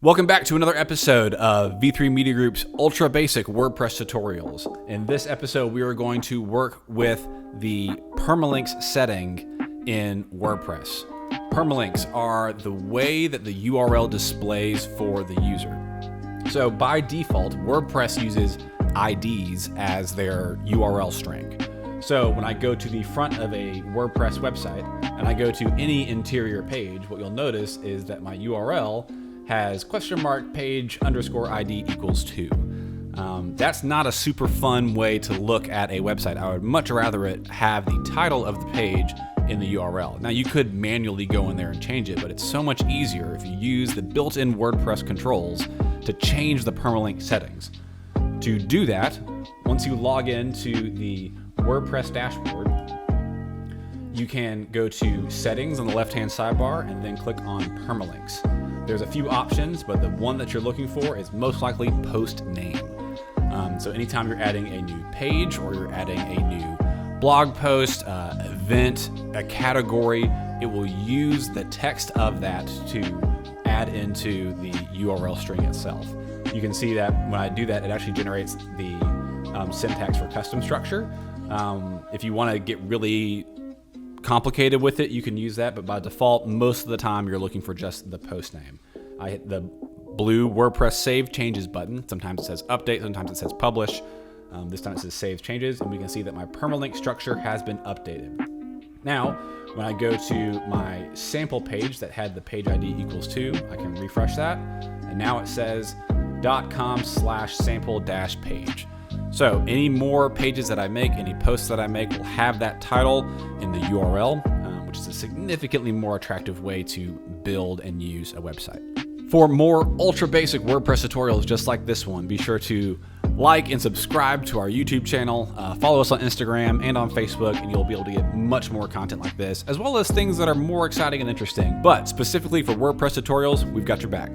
Welcome back to another episode of V3 Media Group's Ultra Basic WordPress Tutorials. In this episode, we are going to work with the permalinks setting in WordPress. Permalinks are the way that the URL displays for the user. So by default, WordPress uses IDs as their URL string. So when I go to the front of a WordPress website and I go to any interior page, what you'll notice is that my URL has !page _ ID equals 2. That's not a super fun way to look at a website. I would much rather it have the title of the page in the URL. Now you could manually go in there and change it, but it's so much easier if you use the built-in WordPress controls to change the permalink settings. To do that, once you log into the WordPress dashboard, you can go to Settings on the left-hand sidebar and then click on Permalinks. There's a few options, but the one that you're looking for is most likely post name. So anytime you're adding a new page or you're adding a new blog post, event, a category, it will use the text of that to add into the URL string itself. You can see that when I do that, it actually generates the syntax for custom structure. If you want to get really complicated with it, you can use that, but by default, most of the time you're looking for just the post name. I hit the blue WordPress Save Changes button. Sometimes it says Update, sometimes it says Publish. This time it says Save Changes, and we can see that my permalink structure has been updated. Now, when I go to my sample page that had the page ID equals 2, I can refresh that, and now it says .com/sample-page. So any more pages that I make, any posts that I make will have that title in the URL, which is a significantly more attractive way to build and use a website. For more ultra basic WordPress tutorials just like this one, be sure to like and subscribe to our YouTube channel, follow us on Instagram and on Facebook, and you'll be able to get much more content like this, as well as things that are more exciting and interesting. But specifically for WordPress tutorials, we've got your back.